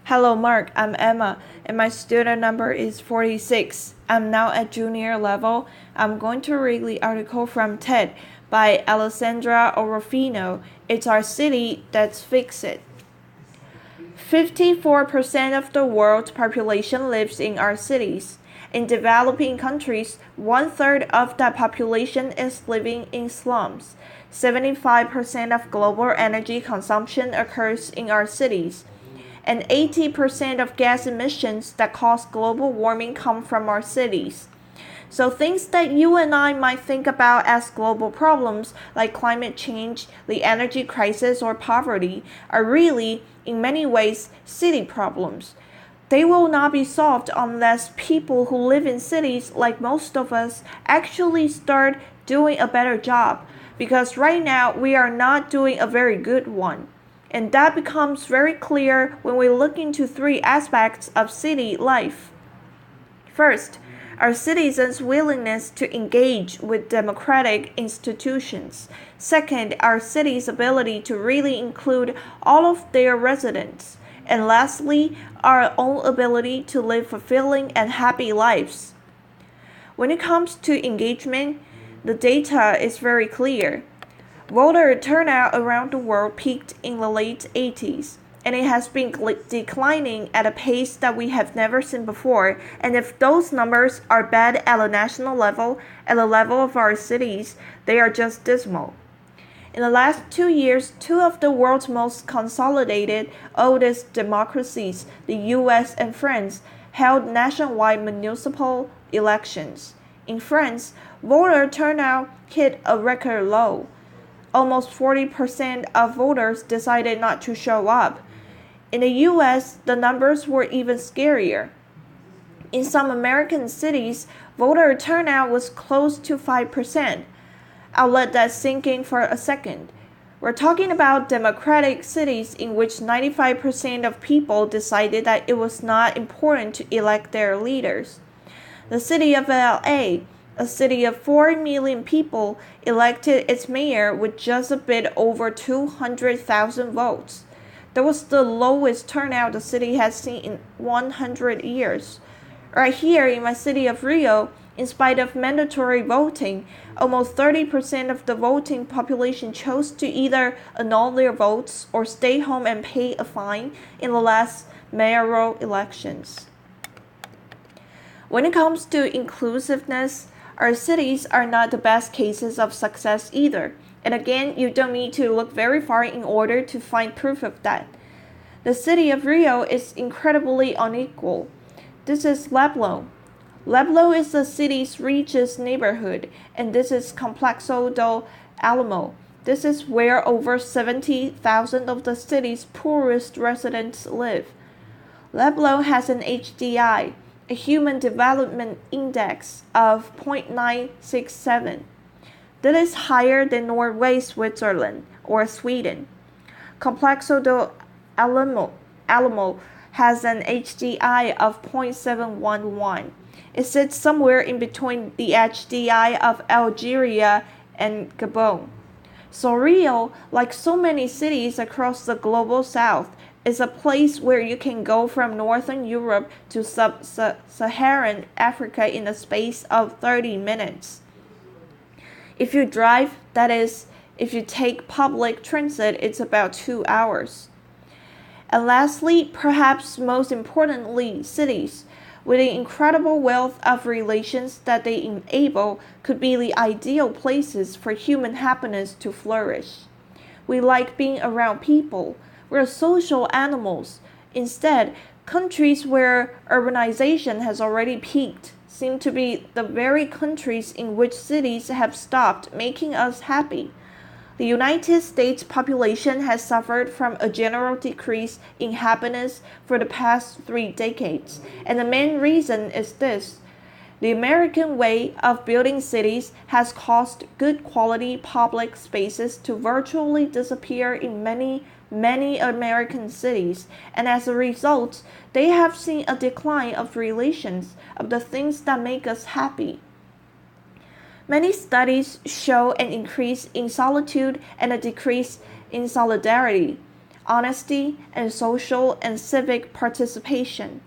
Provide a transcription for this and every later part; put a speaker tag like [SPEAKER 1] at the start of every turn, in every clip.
[SPEAKER 1] Hello, Mark. I'm Emma, and my student number is 46. I'm now at junior level. I'm going to read the article from TED by Alessandra Orofino. It's our city that's fixed it. 54% of the world's population lives in our cities. In developing countries, one-third of that population is living in slums. 75% of global energy consumption occurs in our cities. And 80% of gas emissions that cause global warming come from our cities. So things that you and I might think about as global problems, like climate change, the energy crisis, or poverty, are really, in many ways, city problems. They will not be solved unless people who live in cities, like most of us, actually start doing a better job, because right now we are not doing a very good one. And that becomes very clear when we look into three aspects of city life. First, our citizens' willingness to engage with democratic institutions. Second, our city's ability to really include all of their residents. And lastly, our own ability to live fulfilling and happy lives. When it comes to engagement, the data is very clear. Voter turnout around the world peaked in the late 80s, and it has been declining at a pace that we have never seen before. And if those numbers are bad at the national level, at the level of our cities, they are just dismal. In the last 2 years, two of the world's most consolidated, oldest democracies, the US and France, held nationwide municipal elections. In France, voter turnout hit a record low. Almost 40% of voters decided not to show up. In the US, the numbers were even scarier. In some American cities, voter turnout was close to 5%. I'll let that sink in for a second. We're talking about democratic cities in which 95% of people decided that it was not important to elect their leaders. The city of LA, a city of 4 million people, elected its mayor with just a bit over 200,000 votes. That was the lowest turnout the city has seen in 100 years. Right here in my city of Rio, in spite of mandatory voting, almost 30% of the voting population chose to either annul their votes or stay home and pay a fine in the last mayoral elections. When it comes to inclusiveness, our cities are not the best cases of success either. And again, you don't need to look very far in order to find proof of that. The city of Rio is incredibly unequal. This is Leblon. Leblon is the city's richest neighborhood, and this is Complexo do Alamo. This is where over 70,000 of the city's poorest residents live. Leblon has an HDI, a Human Development Index of 0.967. That is higher than Norway, Switzerland, or Sweden. Complexo do Alamo has an HDI of 0.711. It sits somewhere in between the HDI of Algeria and Gabon. So Rio, like so many cities across the global south, is a place where you can go from Northern Europe to Sub-Saharan Africa in the space of 30 minutes. If you drive, that is, if you take public transit, it's about 2 hours. And lastly, perhaps most importantly, cities, with the incredible wealth of relations that they enable, could be the ideal places for human happiness to flourish. We like being around people. We're social animals. Instead, countries where urbanization has already peaked seem to be the very countries in which cities have stopped making us happy. The United States population has suffered from a general decrease in happiness for the past 3 decades, and the main reason is this. The American way of building cities has caused good quality public spaces to virtually disappear in many American cities, and as a result, they have seen a decline of relations, of the things that make us happy. Many studies show an increase in solitude and a decrease in solidarity. honesty, and social and civic participation.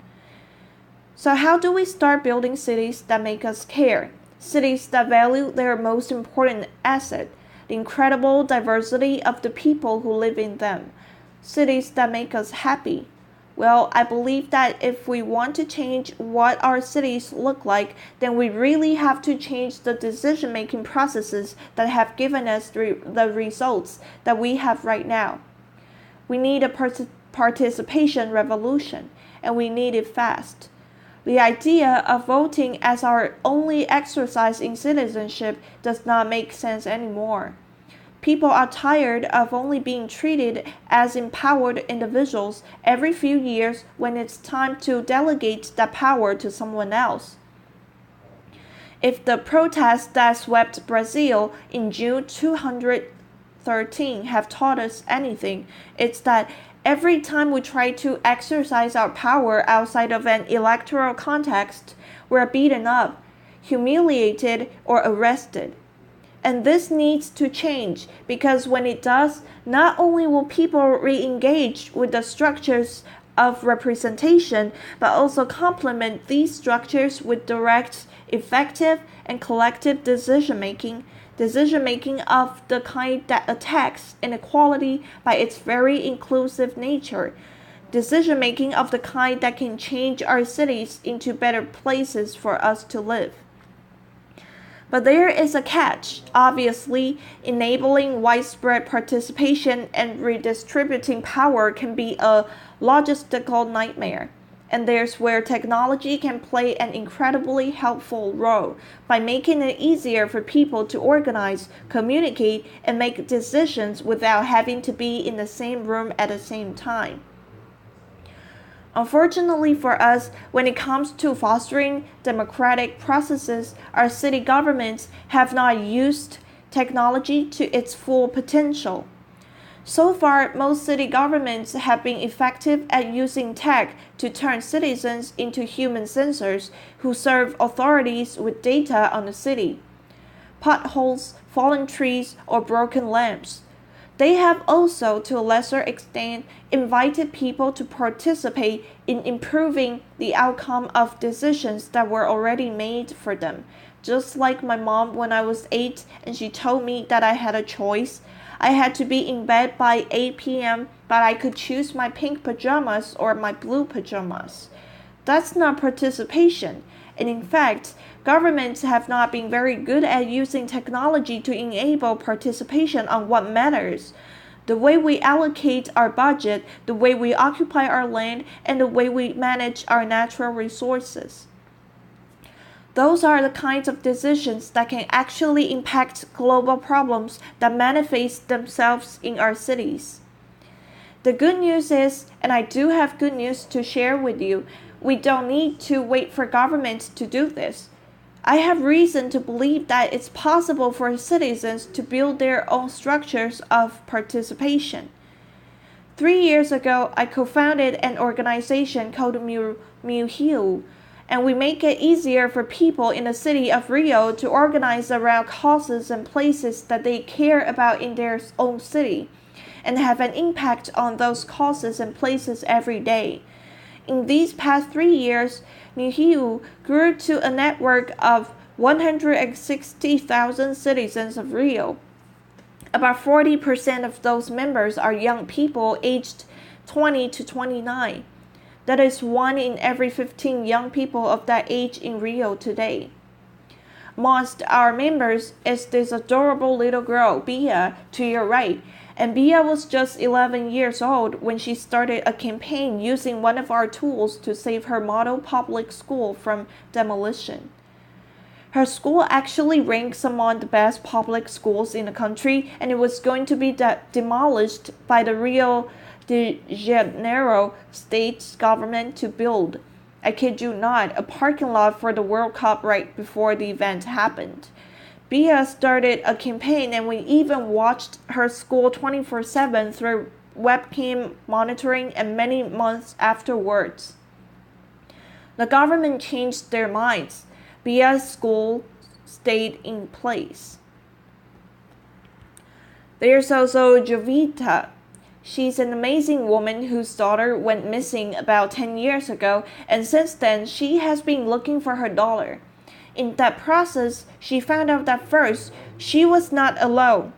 [SPEAKER 1] So how do we start building cities that make us care? Cities that value their most important asset, the incredible diversity of the people who live in them. Cities that make us happy. Well, I believe that if we want to change what our cities look like, then we really have to change the decision-making processes that have given us the results that we have right now. We need a participation revolution, and we need it fast. The idea of voting as our only exercise in citizenship does not make sense anymore. People are tired of only being treated as empowered individuals every few years when it's time to delegate that power to someone else. If the protests that swept Brazil in June 2013 have taught us anything, it's that every time we try to exercise our power outside of an electoral context, we're beaten up, humiliated, or arrested. And this needs to change because when it does, not only will people re-engage with the structures of representation, but also complement these structures with direct, effective, and collective decision-making of the kind that attacks inequality by its very inclusive nature, decision-making of the kind that can change our cities into better places for us to live. But there is a catch. Obviously, enabling widespread participation and redistributing power can be a logistical nightmare. And there's where technology can play an incredibly helpful role by making it easier for people to organize, communicate, and make decisions without having to be in the same room at the same time. Unfortunately for us, when it comes to fostering democratic processes, our city governments have not used technology to its full potential. So far, most city governments have been effective at using tech to turn citizens into human sensors who serve authorities with data on the city. Potholes, fallen trees, or broken lamps. They have also, to a lesser extent, invited people to participate in improving the outcome of decisions that were already made for them. Just like my mom when I was 8 and she told me that I had a choice. I had to be in bed by 8 p.m., but I could choose my pink pajamas or my blue pajamas. That's not participation. And in fact, governments have not been very good at using technology to enable participation on what matters. The way we allocate our budget, the way we occupy our land, and the way we manage our natural resources. Those are the kinds of decisions that can actually impact global problems that manifest themselves in our cities. The good news is, and I do have good news to share with you, we don't need to wait for governments to do this. I have reason to believe that it's possible for citizens to build their own structures of participation. 3 years ago, I co-founded an organization called Muhiu, and we make it easier for people in the city of Rio to organize around causes and places that they care about in their own city, and have an impact on those causes and places every day. In these past 3 years, Muhiu grew to a network of 160,000 citizens of Rio. About 40% of those members are young people aged 20 to 29. That is 1 in every 15 young people of that age in Rio today. Amongst our members is this adorable little girl, Bia, to your right. And Bia was just 11 years old when she started a campaign using one of our tools to save her model public school from demolition. Her school actually ranks among the best public schools in the country, and it was going to be demolished by the Rio de Janeiro state government to build, I kid you not, a parking lot for the World Cup right before the event happened. Bia started a campaign, and we even watched her school 24/7 through webcam monitoring and many months afterwards. The government changed their minds. Bia's school stayed in place. There's also Jovita. She's an amazing woman whose daughter went missing about 10 years ago, and since then she has been looking for her daughter. In that process, she found out that first, she was not alone.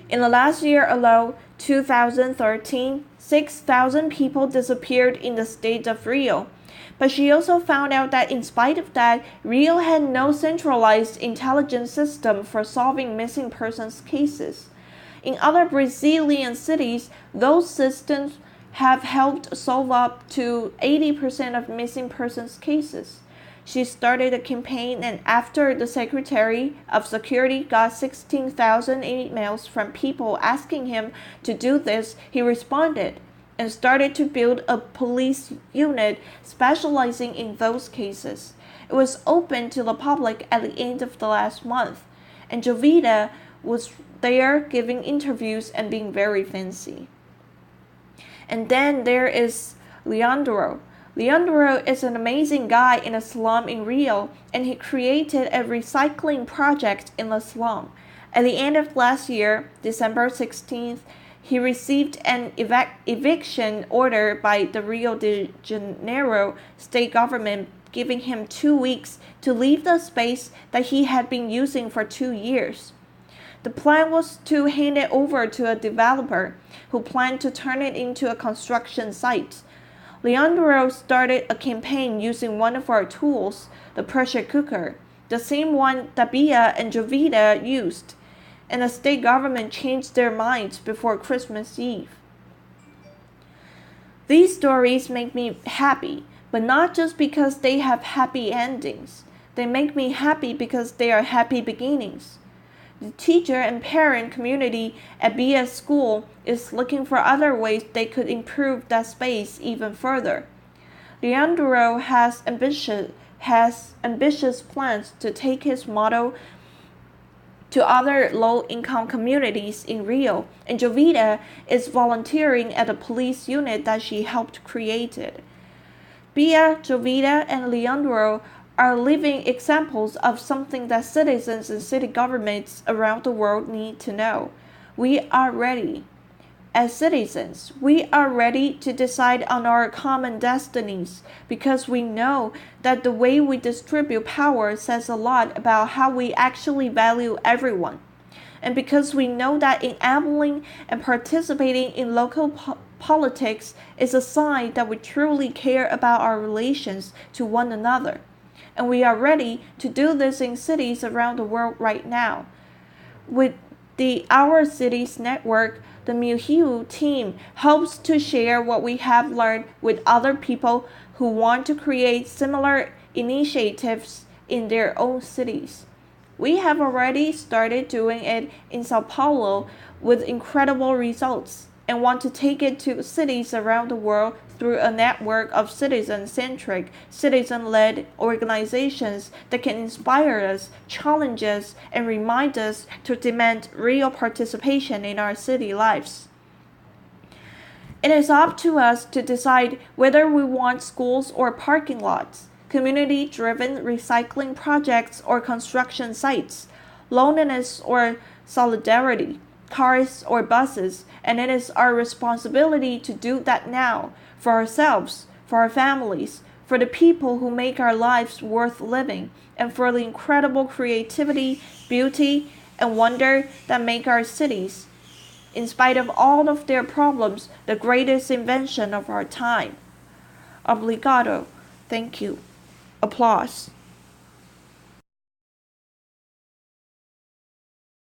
[SPEAKER 1] In the last year alone, 2013, 6,000 people disappeared in the state of Rio. But she also found out that in spite of that, Rio had no centralized intelligence system for solving missing persons cases. In other Brazilian cities, those systems have helped solve up to 80% of missing persons cases. She started a campaign, and after the Secretary of Security got 16,000 emails from people asking him to do this, he responded and started to build a police unit specializing in those cases. It was open to the public at the end of the last month, and Jovita was there giving interviews and being very fancy. And then there is Leandro. Leandro is an amazing guy in a slum in Rio, and he created a recycling project in the slum. At the end of last year, December 16th, he received an eviction order by the Rio de Janeiro state government, giving him 2 weeks to leave the space that he had been using for 2 years. The plan was to hand it over to a developer who planned to turn it into a construction site. Leandro started a campaign using one of our tools, the pressure cooker, the same one that Bia and Jovita used, and the state government changed their minds before Christmas Eve. These stories make me happy, but not just because they have happy endings. They make me happy because they are happy beginnings. The teacher and parent community at Bia's school is looking for other ways they could improve that space even further. Leandro has ambitious plans to take his model to other low-income communities in Rio, and Jovita is volunteering at a police unit that she helped create. Bia, Jovita, and Leandro are living examples of something that citizens and city governments around the world need to know. We are ready. As citizens, we are ready to decide on our common destinies because we know that the way we distribute power says a lot about how we actually value everyone. And because we know that enabling and participating in local politics is a sign that we truly care about our relations to one another. And we are ready to do this in cities around the world right now. With the Our Cities Network, the Muhiu team hopes to share what we have learned with other people who want to create similar initiatives in their own cities. We have already started doing it in Sao Paulo with incredible results and want to take it to cities around the world through a network of citizen-centric, citizen-led organizations that can inspire us, challenge us, and remind us to demand real participation in our city lives. It is up to us to decide whether we want schools or parking lots, community-driven recycling projects or construction sites, loneliness or solidarity, cars or buses, and it is our responsibility to do that now, for ourselves, for our families, for the people who make our lives worth living, and for the incredible creativity, beauty, and wonder that make our cities, in spite of all of their problems, the greatest invention of our time. Obrigado. Thank you. Applause.